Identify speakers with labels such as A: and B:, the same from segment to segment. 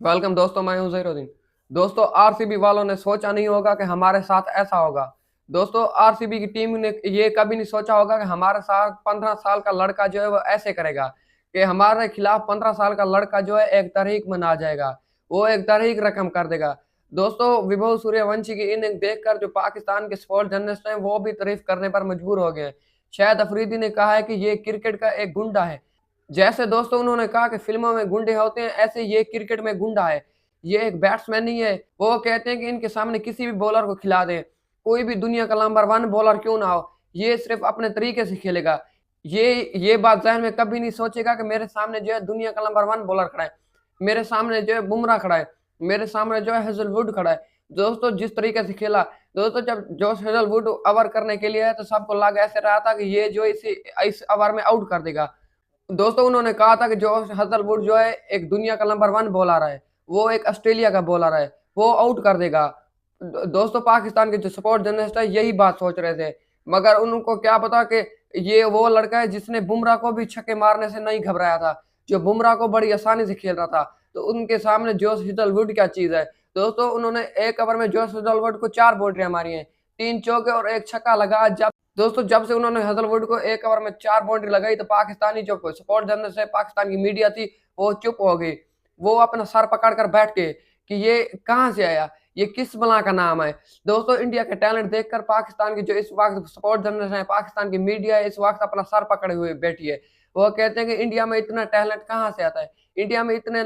A: Welcome दोस्तों, मैं हूं जहीरुद्दीन। दोस्तों, आरसीबी वालों ने सोचा नहीं होगा कि हमारे साथ ऐसा होगा। दोस्तों, आरसीबी की टीम ने ये कभी नहीं सोचा होगा कि हमारे साथ 15 साल का लड़का जो है वो ऐसे करेगा कि हमारे खिलाफ 15 साल का लड़का जो है एक तहरीक में आ जाएगा, वो एक तहरीक रकम कर देगा। दोस्तों, विभव सूर्यवंशी की इनिंग देखकर जो पाकिस्तान के स्पोर्ट्स जर्नलिस्ट हैं वो भी तारीफ करने पर मजबूर हो गए हैं। शाहिद अफरीदी ने कहा है कि ये क्रिकेट का एक गुंडा है। जैसे दोस्तों उन्होंने कहा कि फ़िल्मों में गुंडे होते हैं, ऐसे ये क्रिकेट में गुंडा है। ये एक बैट्समैन नहीं है। वो कहते हैं कि इनके सामने किसी भी बॉलर को खिला दें, कोई भी दुनिया का नंबर 1 बॉलर क्यों ना हो, ये सिर्फ़ अपने तरीके से खेलेगा। ये बात ज़हन में कभी नहीं सोचेगा कि मेरे सामने जो है दुनिया का नंबर 1 बॉलर खड़ा है, मेरे सामने जो है बुमराह खड़ा है, मेरे सामने जो है हेज़लवुड खड़ा है। दोस्तों, जिस तरीके से खेला, दोस्तों जब जोश हेज़लवुड ओवर करने के लिए आया तो सबको लग ऐसे रहा था कि ये जो इस ओवर में आउट कर देगा। दोस्तों, उन्होंने कहा था कि जोश हेज़लवुड जो है एक दुनिया का नंबर 1 बॉलर है, वो एक ऑस्ट्रेलिया का बॉलर है, वो आउट कर देगा। दोस्तों, पाकिस्तान के जो सपोर्ट जर्नलिस्ट है यही बात सोच रहे थे, मगर उनको क्या पता कि ये वो लड़का है जिसने बुमराह को भी छक्के मारने से नहीं घबराया था, जो बुमराह को बड़ी आसानी से खेल रहा था। तो उनके सामने जोश हेज़लवुड क्या चीज़ है। दोस्तों, उन्होंने 1 ओवर में जोश हेज़लवुड को 4 बाउंड्रियाँ मारी हैं, 3 चौके और 1 छक्का लगा। जब से उन्होंने हेज़लवुड को 1 ओवर में 4 बाउंड्री लगाई तो पाकिस्तानी जो सपोर्ट जर्नलिस्ट है, पाकिस्तान की मीडिया थी, वो चुप हो गई। वो अपना सर पकड़ कर बैठ गए कि ये कहाँ से आया? ये किस बला का नाम है? दोस्तों, इंडिया के टैलेंट देखकर पाकिस्तान की जो इस वक़्त सपोर्ट जर्नलिस्ट है, पाकिस्तान की मीडिया है, इस वक़्त अपना सर पकड़े हुए बैठी है। वो कहते हैं कि इंडिया में इतना टैलेंट कहाँ से आता है? इंडिया में इतने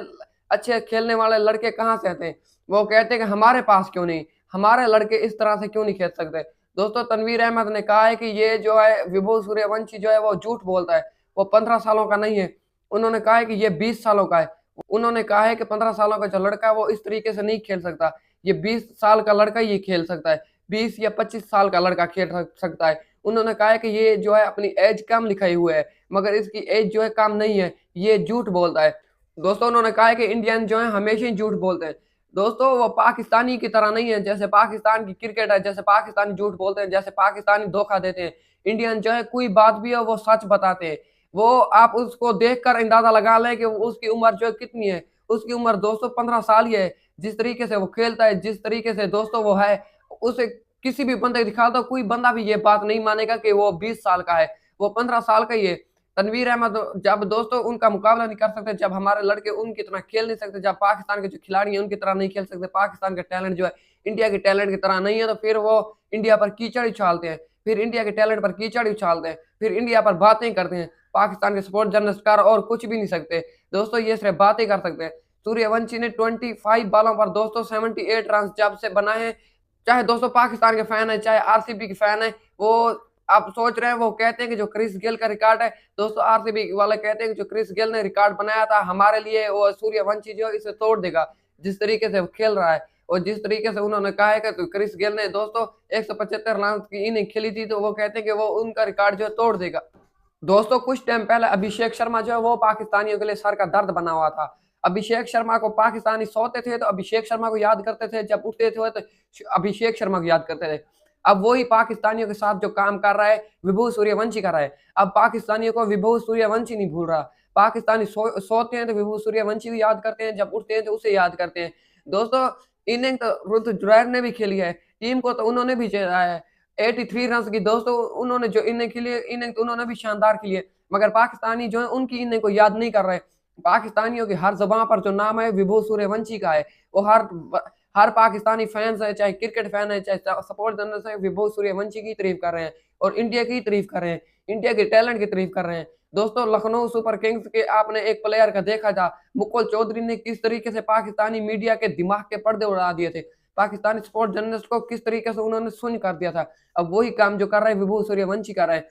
A: अच्छे खेलने वाले लड़के कहाँ से आते हैं? वो कहते हैं कि हमारे पास क्यों नहीं? हमारे लड़के इस तरह से क्यों नहीं खेल सकते? दोस्तों, तनवीर अहमद ने कहा है कि ये जो है विभु सूर्यवंशी जो है वो झूठ बोलता है, वो 15 सालों का नहीं है। उन्होंने कहा है कि ये 20 सालों का है। उन्होंने कहा है कि 15 सालों का जो लड़का है वो इस तरीके से नहीं खेल सकता, ये 20 साल का लड़का ये खेल सकता है, 20 या 25 साल का लड़का खेल सकता है। उन्होंने कहा है कि ये जो है अपनी एज कम लिखाई हुई है, मगर इसकी एज जो है कम नहीं है, ये झूठ बोलता है। दोस्तों, उन्होंने कहा है कि इंडियन जो है हमेशा ही झूठ बोलते हैं। दोस्तों, वो पाकिस्तानी की तरह नहीं है, जैसे पाकिस्तान की क्रिकेट है, जैसे पाकिस्तानी झूठ बोलते हैं, जैसे पाकिस्तानी धोखा देते हैं। इंडियन जो है कोई बात भी है वो सच बताते हैं। वो आप उसको देखकर अंदाज़ा लगा लें कि उसकी उम्र जो है कितनी है। उसकी उम्र दोस्तों 15 साल ही है। जिस तरीके से वो खेलता है, जिस तरीके से दोस्तों वो है, उसे किसी भी बंदे को दिखा दो, कोई बंदा भी ये बात नहीं मानेगा कि वो 20 साल का है, वो 15 साल का ही है। तनवीर अहमद जब दोस्तों उनका मुकाबला नहीं कर सकते, जब हमारे लड़के उनकी तरह खेल नहीं सकते, जब पाकिस्तान के जो खिलाड़ी हैं उनकी तरह नहीं खेल सकते, पाकिस्तान का टैलेंट जो है इंडिया के टैलेंट की तरह नहीं है, तो फिर वो इंडिया पर कीचड़ उछालते हैं, फिर इंडिया के टैलेंट पर कीचड़ उछालते हैं, फिर इंडिया पर बातें करते हैं। पाकिस्तान के स्पोर्ट्स जर्नलिस्टकार और कुछ भी नहीं सकते। दोस्तों, ये सिर्फ बातें कर सकते हैं। सूर्यवंशी ने 25 बॉलों पर दोस्तों 78 रन जब से बनाए हैं। चाहे दोस्तों पाकिस्तान के फैन है, चाहे आरसीबी के फैन है, वो आप सोच रहे हैं, वो कहते हैं कि जो क्रिस गेल का रिकॉर्ड है, दोस्तों आरसीबी वाले कहते हैं कि जो क्रिस गेल ने रिकॉर्ड बनाया था हमारे लिए, वो सूर्यवंशी जो इसे तोड़ देगा। जिस तरीके से वो खेल रहा है और जिस तरीके से उन्होंने कहा है कि तो क्रिस गेल ने दोस्तों 175 रन की इनिंग खेली थी, तो वो कहते हैं कि वो उनका रिकॉर्ड जो है तोड़ देगा। दोस्तों, कुछ टाइम पहले अभिषेक शर्मा जो है वो पाकिस्तानियों के लिए सर का दर्द बना हुआ था। अभिषेक शर्मा को पाकिस्तानी सोते थे तो अभिषेक शर्मा को याद करते थे, जब उठते थे तो अभिषेक शर्मा को याद करते थे। अब वही पाकिस्तानियों के साथ जो काम कर रहा है विभु सूर्यवंशी कर रहा है। अब पाकिस्तानियों को विभु सूर्यवंशी नहीं भूल रहा। पाकिस्तानी सोते हैं तो विभु सूर्यवंशी को याद करते हैं, जब उठते हैं तो उसे याद करते हैं। दोस्तों, इनिंग तो ऋतुराज ने भी खेली है, टीम को तो उन्होंने भी जिताया है। 83 रन्स की दोस्तों उन्होंने जो इनिंग खेली है, इनिंग तो उन्होंने भी शानदार खेली है, मगर पाकिस्तानी जो है उनकी इनिंग को याद नहीं कर रहे। पाकिस्तानियों की हर ज़बान पर जो नाम है विभु सूर्यवंशी का है, वो हर पाकिस्तानी फैन्स है, चाहे क्रिकेट फैन है, चाहे सपोर्ट जर्नलिस्ट है, विभु सूर्यवंशी की तारीफ कर रहे हैं और इंडिया की तारीफ कर रहे हैं, इंडिया के टैलेंट की तारीफ कर रहे हैं। दोस्तों, लखनऊ सुपर किंग्स के आपने एक प्लेयर का देखा था, मुकुल चौधरी ने किस तरीके से पाकिस्तानी मीडिया के दिमाग के पर्दे उड़ा दिए थे। पाकिस्तानी स्पोर्ट्स जर्नलिस्ट को किस तरीके से उन्होंने शून्य कर दिया था। अब वही काम जो कर रहा है विभु सूर्यवंशी कर रहा है।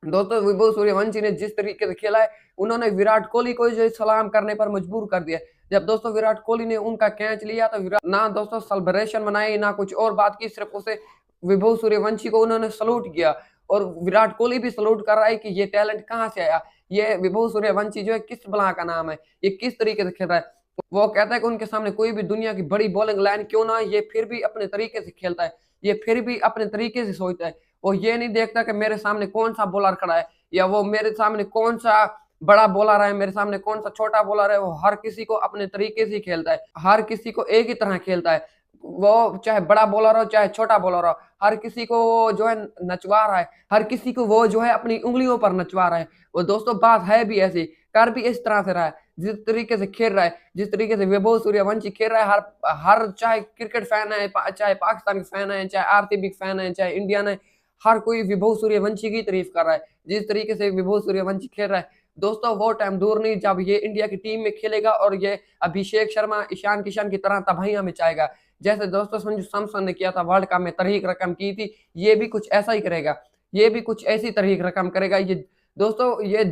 A: दोस्तों, विभु सूर्यवंशी ने जिस तरीके से खेला है, उन्होंने विराट कोहली को जो है सलाम करने पर मजबूर कर दिया। जब दोस्तों विराट कोहली ने उनका कैच लिया तो विराट ना दोस्तों सेलिब्रेशन मनाई, ना कुछ और बात की, सिर्फ उसे विभु सूर्यवंशी को उन्होंने सैल्यूट किया और विराट कोहली भी सैल्यूट कर रहा है कि ये टैलेंट कहाँ से आया? ये विभु सूर्यवंशी जो है किस बला का नाम है? ये किस तरीके से खेल रहा है? वो कहता है कि उनके सामने कोई भी दुनिया की बड़ी बॉलिंग लाइन क्यों ना, ये फिर भी अपने तरीके से खेलता है। ये फिर भी अपने तरीके से सोचता है। वो ये नहीं देखता कि मेरे सामने कौन-सा बॉलर खड़ा है या वो मेरे सामने कौन-सा बड़ा बॉलर है मेरे सामने, कौन सा छोटा बॉलर है, वो हर किसी को अपने तरीके से खेलता है, हर किसी को एक ही तरह खेलता है। वो चाहे बड़ा बॉलर हो, चाहे छोटा बॉलर हो, हर किसी को वो जो है नचवा रहा है, हर किसी को वो जो है अपनी उँगलियों पर नचवा रहा है। वो दोस्तों बात है भी ऐसी, कर भी इस तरह से रहा है, जिस तरीके से खेल रहा है, जिस तरीके से वैभव सूर्यवंशी खेल रहा है, हर हर चाहे क्रिकेट फैन है, चाहे पाकिस्तान के फैन है, चाहे आरसीबी के फैन है, चाहे इंडियन है, हर कोई वैभव सूर्यवंशी की तारीफ कर रहा है। जिस तरीके से वैभव सूर्यवंशी खेल रहा है, दोस्तों वो टाइम दूर नहीं जब ये इंडिया की टीम में खेलेगा और ये अभिषेक शर्मा, ईशान किशन की तरह तबाहियां मचाएगा। जैसे दोस्तों संजू सैमसन ने किया था वर्ल्ड कप में, तरीक रकम की थी, ये भी कुछ ऐसा ही करेगा, ये भी कुछ ऐसी तरीक रकम करेगा। ये दोस्तों ये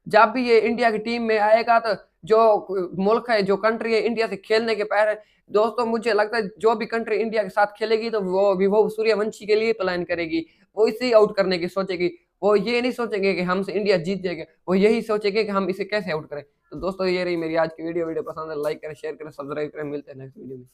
A: जब भी ये इंडिया की टीम में आएगा तो जो मुल्क है, जो कंट्री है इंडिया से खेलने के पैर है, दोस्तों मुझे लगता है जो भी कंट्री इंडिया के साथ खेलेगी तो वो विभव सूर्यवंशी के लिए प्लान करेगी, वो इसे आउट करने की सोचेगी। वो ये नहीं सोचेंगे कि हमसे इंडिया जीत जाएगा, वो यही सोचेंगे कि हम इसे कैसे आउट करें। तो दोस्तों ये रही मेरी आज की वीडियो पसंद है लाइक करें, शेयर करें, सब्सक्राइब करें। मिलते हैं नेक्स्ट वीडियो में।